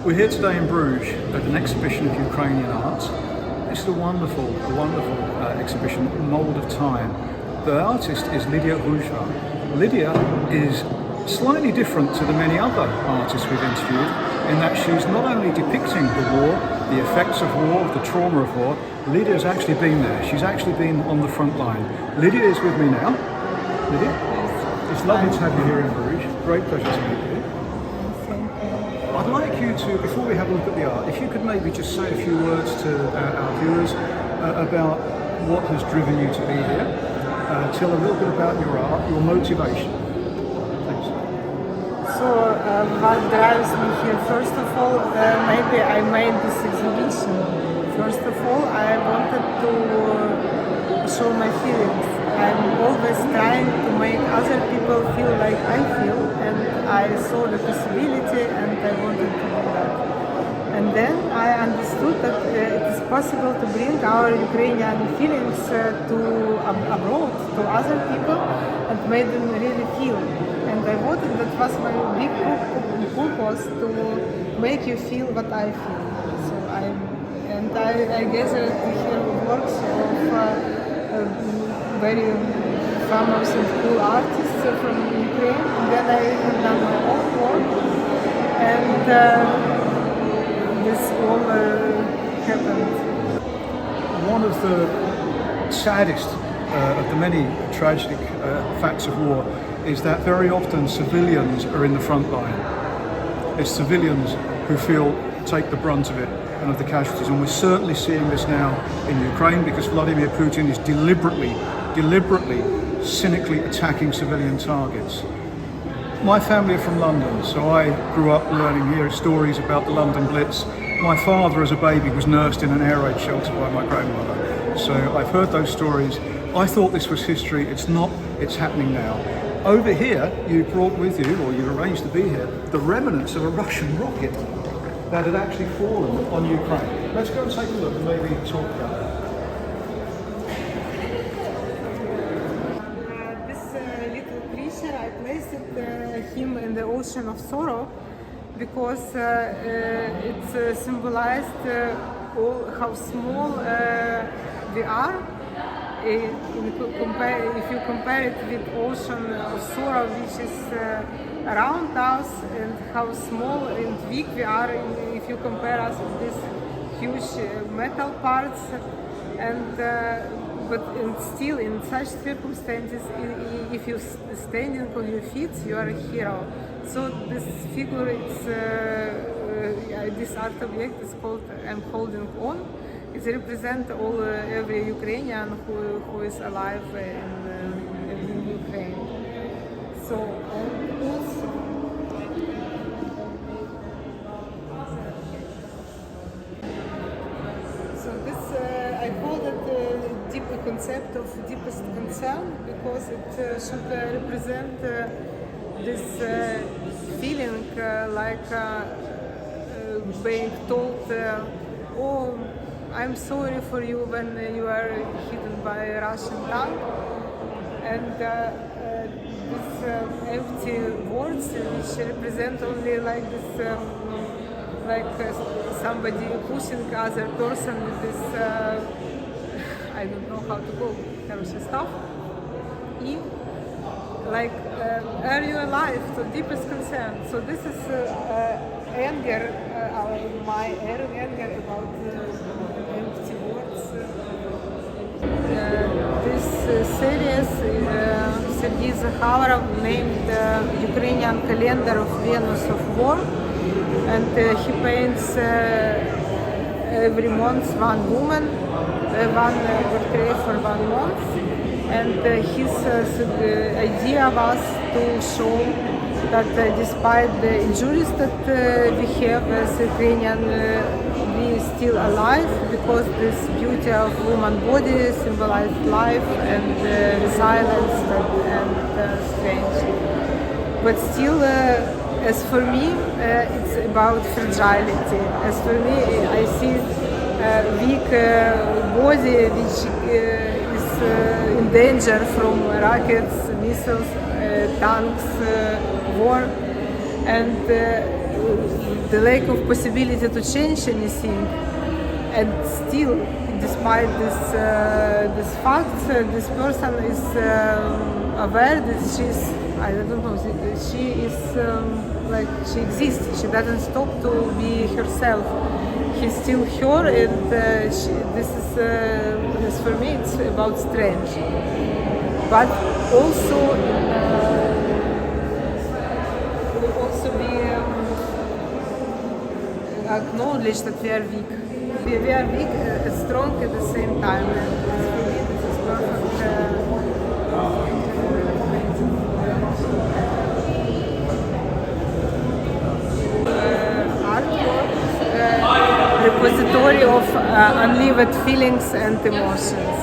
We're here today in Brugge at an exhibition of Ukrainian art. This is a wonderful exhibition, Mould of Time. The artist is Lidia Guzhva. Lidia is slightly different to the many other artists we've interviewed in that she's not only depicting the war, the effects of war, the trauma of war. Lidia's actually been there. She's actually been on the front line. Lidia is with me now. Lidia? It's lovely to have you here in Brugge. Great pleasure to meet you. I'd like you to, before we have a look at the art, if you could maybe just say a few words to our viewers about what has driven you to be here. Tell a little bit about your art, your motivation. Thanks. So, what drives me here? First of all, maybe I made this exhibition. First of all, I wanted to show my feelings. I'm always trying to make other people feel like I feel, and I saw the possibility and I wanted to do that. And then I understood that it is possible to bring our Ukrainian feelings to abroad, to other people, and make them really feel. And I wanted, that was my big purpose, to make you feel what I feel. So I gathered here works of very famous and cool artists from Ukraine. And then I have done my own work, and this all happened. One of the saddest of the many tragic facts of war is that very often civilians are in the front line. It's civilians who take the brunt of it and of the casualties, and we're certainly seeing this now in Ukraine because Vladimir Putin is deliberately, cynically attacking civilian targets. My family are from London, so I grew up learning here stories about the London Blitz. My father as a baby was nursed in an air raid shelter by my grandmother, so I've heard those stories. I thought this was history. It's not, it's happening now. Over here, you brought with you, or you arranged to be here, the remnants of a Russian rocket that had actually fallen on Ukraine. Let's go and take a look and maybe talk about that. I placed him in the ocean of sorrow because it symbolized how small we are. If you compare it with ocean of sorrow, which is around us, and how small and weak we are if you compare us with these huge metal parts, and but still in such circumstances, if you're standing on your feet, you are a hero. So this figure, this art object is called "I'm Holding On." It represents every Ukrainian who is alive in Ukraine. So also. So this I call it the deep concept of deepest concern, because it should represent this feeling like being told, oh, I'm sorry for you when you are hit by a Russian tank, and these empty words which represent only like this, somebody pushing other person with this, I don't know how to call it, stuff. Are you alive? So deepest concern. So this is anger, my anger about empty words. This series, Sergei Zakharov named Ukrainian calendar of Venus of War, and he paints every month one woman, one portrait for 1 month, and his idea was to show that despite the injuries that we have as Ukrainian, we still alive, because this beauty of human body symbolizes life and resilience and strength. But still, as for me, it's about fragility. As for me, I see a weak body which is in danger from rockets, missiles, tanks, war, and the lack of possibility to change anything, and still, despite this fact, this person is aware that she's, I don't know, she is like she exists. She doesn't stop to be herself. He's still her, and this is for me. It's about strength, but also be acknowledged that we are weak. We are weak, strong at the same time. And for me, this is perfect. Artwork, repository of unlived feelings and emotions.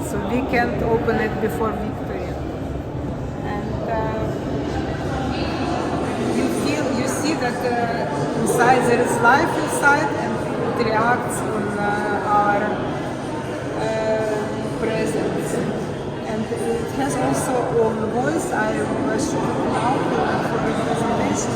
So we can't open it before victory. And you see that inside there is life inside, and it reacts on our presence. And it has also own voice. I was shooting out for the presentation.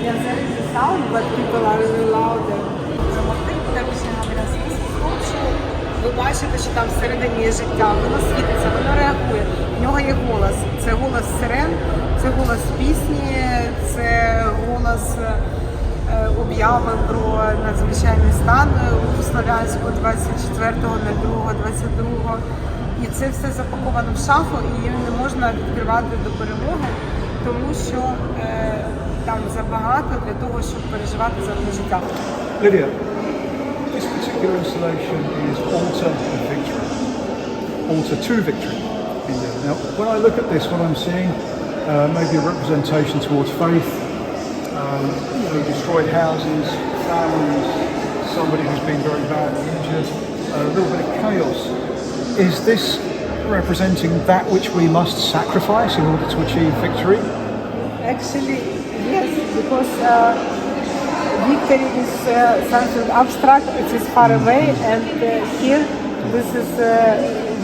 Yeah, there is a sound, but people are really louder. Ви бачите, що там всередині є життя, воно світиться, воно реагує, в нього є голос. Це голос сирен, це голос пісні, це голос об'яви про надзвичайний стан у Слов'янську 24.02.22. І це все запаковано в шафу, і її не можна відкривати до перемоги, тому що там забагато для того, щоб переживати за одне життя. Lidia, this particular installation is Altar of Victory, Altar to Victory. Now, when I look at this, what I'm seeing maybe a representation towards faith, destroyed houses, families, somebody who's been very badly injured, a little bit of chaos. Is this representing that which we must sacrifice in order to achieve victory? Actually, yes, because victory is something abstract, it is far away, and here this is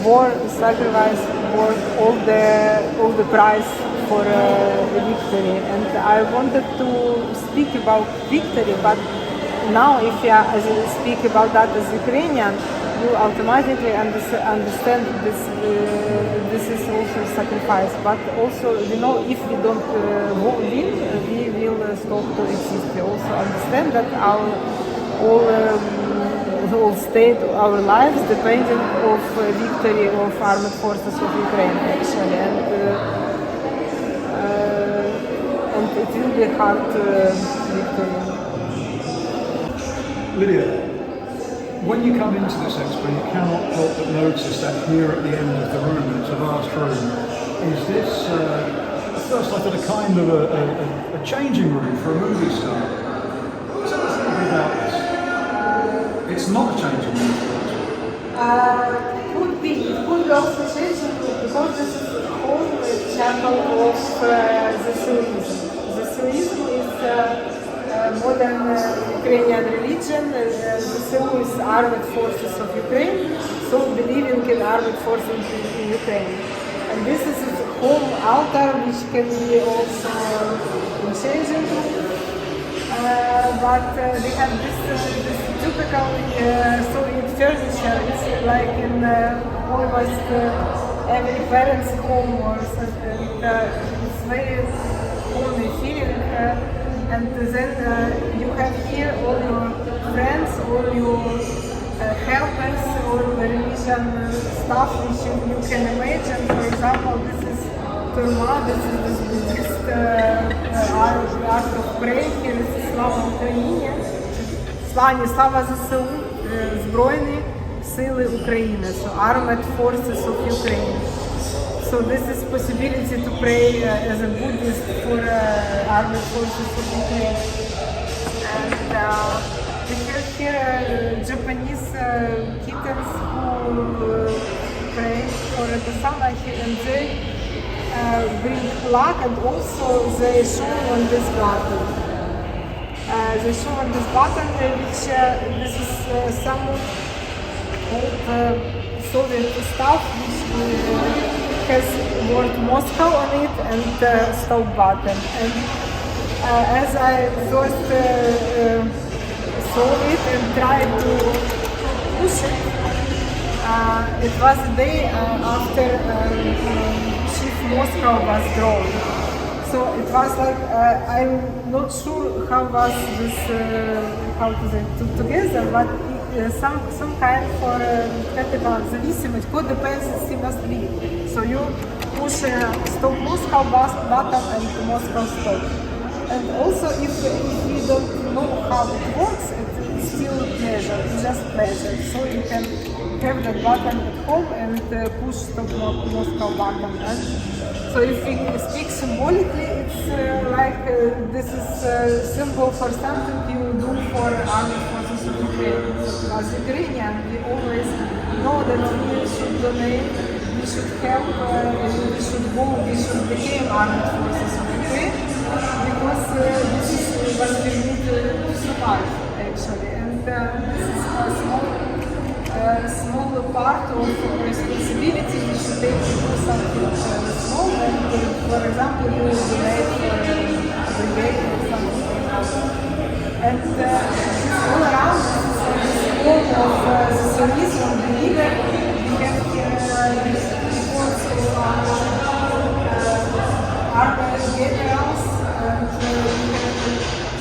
war, sacrifice, worth all the price for victory. And I wanted to speak about victory, but now if I speak about that as Ukrainian, you automatically understand this is also sacrifice. But also, if we don't win, we will stop to exist. We also understand that our whole state, our lives, depending of victory of armed forces of Ukraine, actually, and it will be hard victory. Lidia, when you come into this expo, you cannot help but notice that here at the end of the room, it's a vast room, is this, first I thought a kind of a changing room for a movie star. Tell us a little bit about this. It's not a changing room. Could be also changing room, because this is the whole chapel of the Symbolism. The Symbolism is modern Ukrainian religion. The Symbol is armed forces of Ukraine, so believing in armed forces in Ukraine. And this is its home altar, which can be also in changing room. But we have this typical Soviet furniture. It's like in almost every parent's home or something. It's very homey feeling. And then you have here all your friends, all your helpers, all religion stuff which you can imagine. For example, this is Turma, this is the Buddhist art of prayer. Here is Слава Україні. Слава ЗСУ, Збройні Сили України, so Armed Forces of Ukraine. So this is possibility to pray as a Buddhist for armed forces of Ukraine. And we have here Japanese kittens who pray for the sun, and they bring luck, and also they show on this button. They show on this button, which this is some old Soviet stuff which has word Moscow on it and stop button. And as I first saw it and tried to push it, it was the day after Chief Moscow was drawn. So it was like, I'm not sure how was this, how to say, together, but some kind for этого зависимость, codependency must be. So you push stop Moscow button and Moscow stop. And also if you don't know how it works, it's still pleasure, it's just pleasure. So you can have that button at home and push stop Moscow button. And so if we speak symbolically, it's like this is a symbol for something you do for armed forces of Ukraine. As Ukrainian, we always know that we should donate, we should help, we should go, we should become armed forces of Ukraine, because this is what we need to survive, actually. And this is a small part of responsibility we should take to do something small. And for example, you donate for a brigade or something like that. And all around this wall of socialism, believer, we have these reports of armed generals and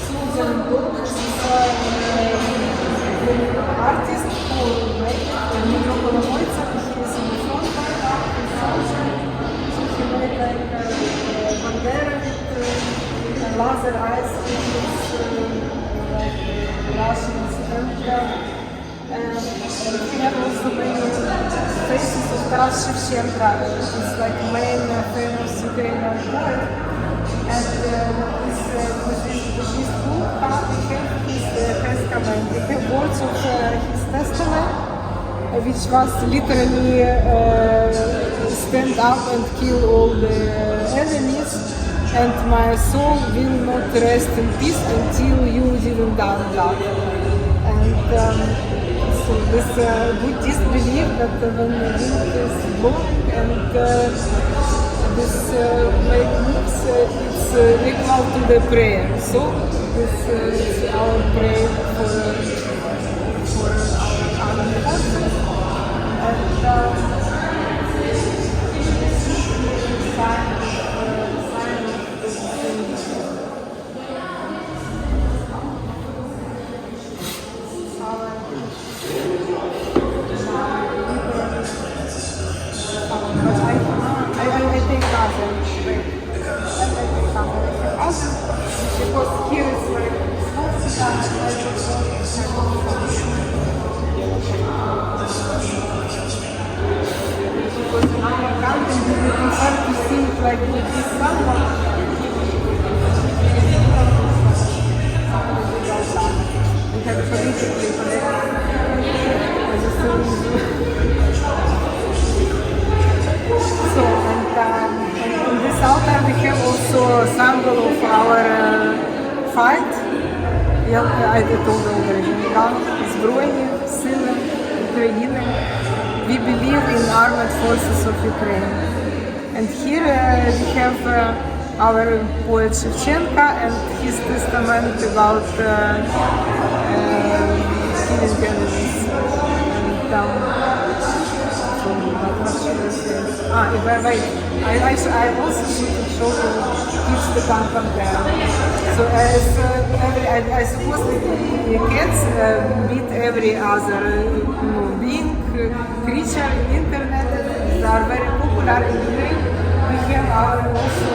soldiers and doctors, artists who make Dmitro Kolomoitsa, he is in the front right now, he's soldier. So he made like bandera with laser eyes, like Russians. And we have also many faces of Taras Shevchenko, he's like main famous Ukrainian poet. And with this book, we have his testament. We have words of his testament, which was literally stand up and kill all the enemies, and my soul will not rest in peace until you didn't done that. And so this Buddhist belief that when the wind is blowing and this make moves, it's equal to the prayer. So this is our prayer for our armed forces. And because here it's like because in our country we prefer to see it like with this someone. We have politically as a solution. So, and in this altar we have also a symbol of our fight. I told already, Збройні сили України. We believe in armed forces of Ukraine. And here we have our poet Shevchenko and his testament about killing enemies. And wait, I also should show you kids the content there. So as I suppose the cats beat every other being, creature in internet. They are very popular in Ukraine. We have our also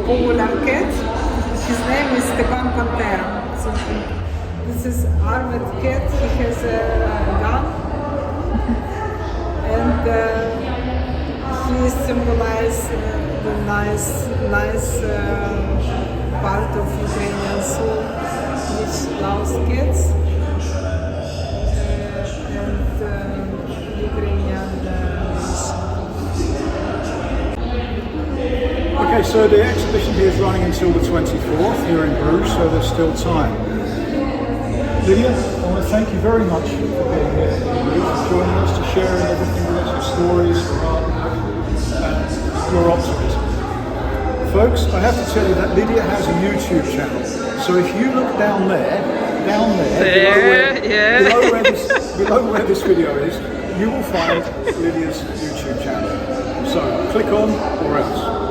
popular cat. His name is Stepan Pantera. So this is armed cat. He has a gun. And he symbolizes the nice part of Ukrainian soul, which loves cats and Ukrainian Okay, so the exhibition here is running until the 24th here in Brugge, so there's still time. Lydia, I want to thank you very much for being here, for joining us, to sharing everything with us, your stories, your artwork, and your optimism. Folks, I have to tell you that Lydia has a YouTube channel. So if you look down there, below where this video is, you will find Lydia's YouTube channel. So click on or else.